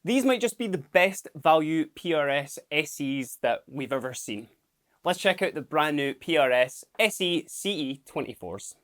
These might just be the best value PRS SEs that we've ever seen. Let's check out the brand new PRS SE CE 24s.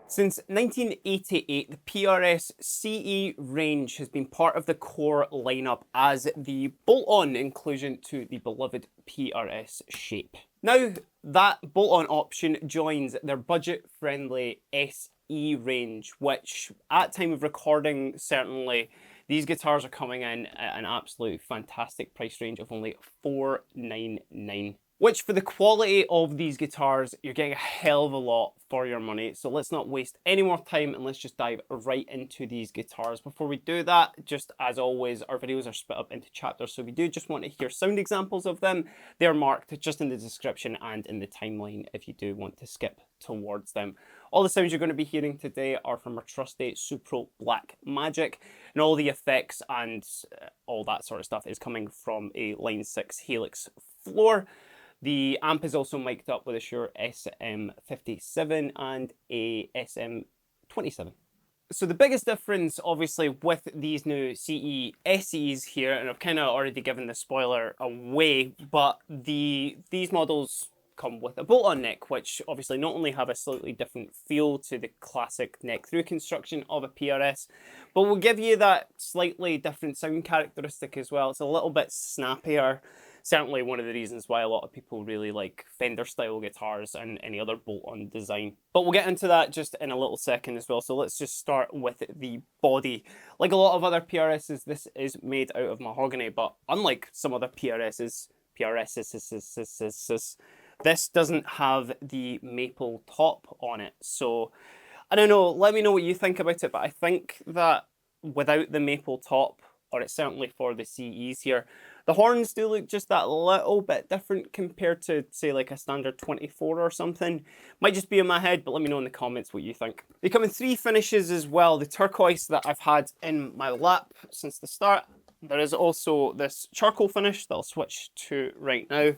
Since 1988, the PRS CE range has been part of the core lineup as the bolt-on inclusion to the beloved PRS shape. Now, that bolt-on option joins their budget-friendly SE range, which at time of recording, certainly, these guitars are coming in at an absolute fantastic price range of only $499. Which, for the quality of these guitars, you're getting a hell of a lot for your money. So let's not waste any more time and let's just dive right into these guitars. Before we do that, just as always, our videos are split up into chapters. So if you do just want to hear sound examples of them, they're marked just in the description and in the timeline if you do want to skip towards them. All the sounds you're going to be hearing today are from our trusty Supro Black Magic, and all the effects and all that sort of stuff is coming from a Line 6 Helix floor. The amp is also mic'd up with a Shure SM57 and a SM27. So the biggest difference, obviously, with these new CE SEs here, and I've kind of already given the spoiler away, but these models come with a bolt-on neck, which obviously not only have a slightly different feel to the classic neck-through construction of a PRS, but will give you that slightly different sound characteristic as well. It's a little bit snappier. Certainly one of the reasons why a lot of people really like Fender style guitars and any other bolt-on design. But we'll get into that just in a little second as well. So let's just start with the body. Like a lot of other PRSs, this is made out of mahogany, but unlike some other PRSs, this doesn't have the maple top on it. So I don't know, let me know what you think about it, but I think that without the maple top, or it's certainly for the CEs here, the horns do look just that little bit different compared to, say, like a standard 24 or something. Might just be in my head, but let me know in the comments what you think. They come in 3 finishes as well. The turquoise that I've had in my lap since the start. There is also this charcoal finish that I'll switch to right now.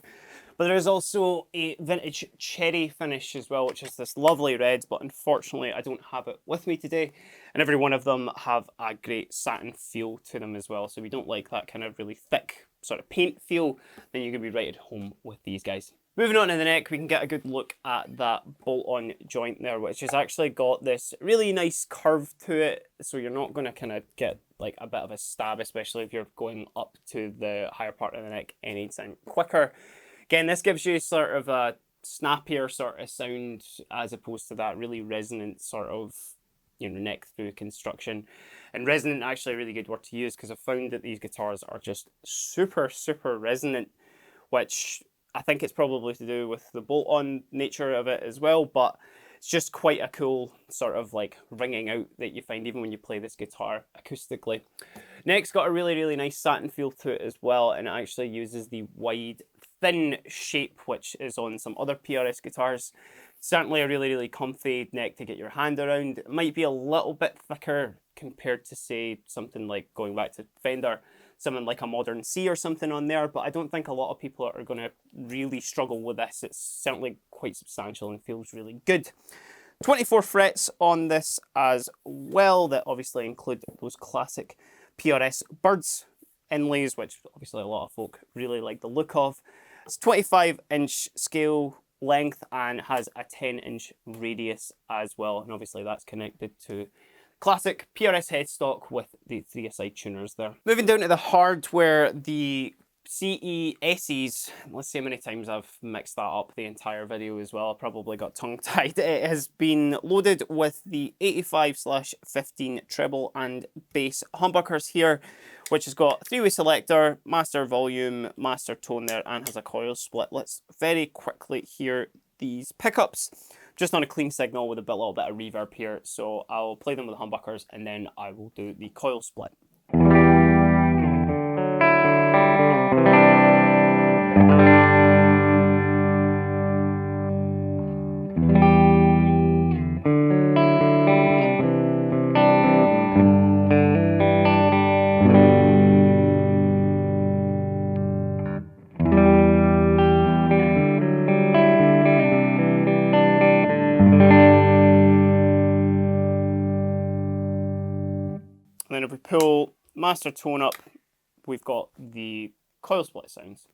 But there is also a vintage cherry finish as well, which is this lovely red, but unfortunately I don't have it with me today. And every one of them have a great satin feel to them as well. So if you don't like that kind of really thick sort of paint feel, then you're going to be right at home with these guys. Moving on to the neck, we can get a good look at that bolt-on joint there, which has actually got this really nice curve to it. So you're not going to kind of get like a bit of a stab, especially if you're going up to the higher part of the neck anytime quicker. Again, this gives you sort of a snappier sort of sound as opposed to that really resonant sort of, you know, neck through construction. And resonant actually a really good word to use because I've found that these guitars are just super, super resonant, which I think it's probably to do with the bolt-on nature of it as well, but it's just quite a cool sort of like ringing out that you find even when you play this guitar acoustically. Neck's got a really, really nice satin feel to it as well, and it actually uses the wide, thin shape, which is on some other PRS guitars. Certainly a really, really comfy neck to get your hand around. It might be a little bit thicker compared to, say, something like going back to Fender, something like a Modern C or something on there, but I don't think a lot of people are going to really struggle with this. It's certainly quite substantial and feels really good. 24 frets on this as well that obviously include those classic PRS birds inlays, which obviously a lot of folk really like the look of. It's 25-inch scale length and has a 10-inch radius as well, and obviously that's connected to classic PRS headstock with the 3-a-side tuners there. Moving down to the hardware, the CE SEs, let's see how many times I've mixed that up the entire video as well. I probably got tongue-tied. It has been loaded with the 85/15 treble and bass humbuckers here, which has got a 3-way selector, master volume, master tone there, and has a coil split. Let's very quickly hear these pickups. just on a clean signal with a little bit of reverb here. So I'll play them with the humbuckers and then I will do the coil split. And then if we pull master tone up, we've got the coil split sounds.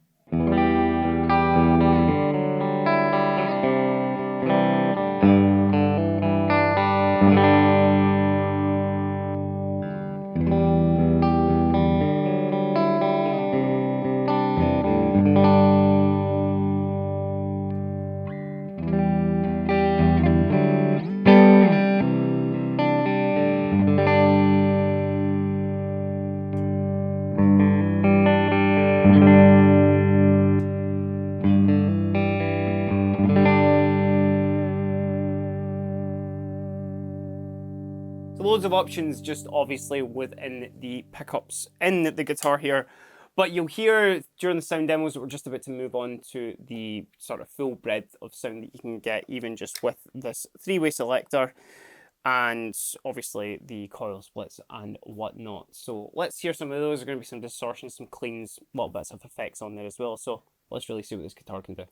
So loads of options just obviously within the pickups in the guitar here. But you'll hear during the sound demos that we're just about to move on to the sort of full breadth of sound that you can get even just with this three-way selector and obviously the coil splits and whatnot. So let's hear some of those. There are going to be some distortions, some cleans, little bits of effects on there as well. So let's really see what this guitar can do.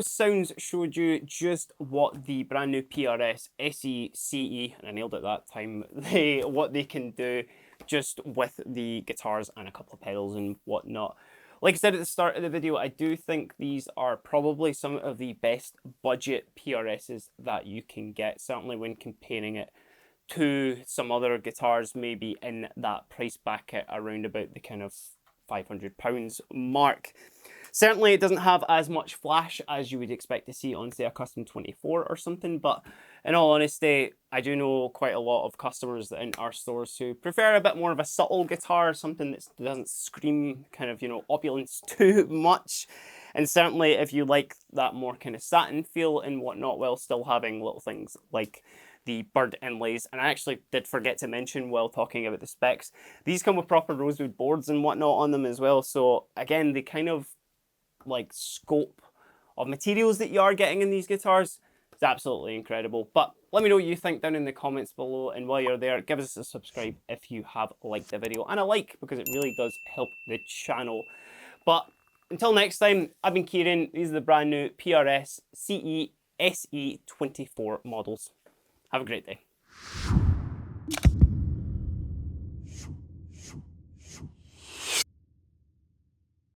those sounds showed you just what the brand new PRS CE, and I nailed it that time, what they can do just with the guitars and a couple of pedals and whatnot. Like I said at the start of the video, I do think these are probably some of the best budget PRSs that you can get, certainly when comparing it to some other guitars maybe in that price bracket around about the kind of £500 mark. Certainly it doesn't have as much flash as you would expect to see on, say, a Custom 24 or something, but in all honesty, I do know quite a lot of customers in our stores who prefer a bit more of a subtle guitar, something that doesn't scream kind of, you know, opulence too much. And certainly if you like that more kind of satin feel and whatnot, while still having little things like the bird inlays. And I actually did forget to mention while talking about the specs, these come with proper rosewood boards and whatnot on them as well. So again, the kind of like scope of materials that you are getting in these guitars is absolutely incredible. But let me know what you think down in the comments below, and while you're there, give us a subscribe if you have liked the video, and a like because it really does help the channel. But until next time, I've been Kieran. These are the brand new PRS CE SE24 models. Have a great day.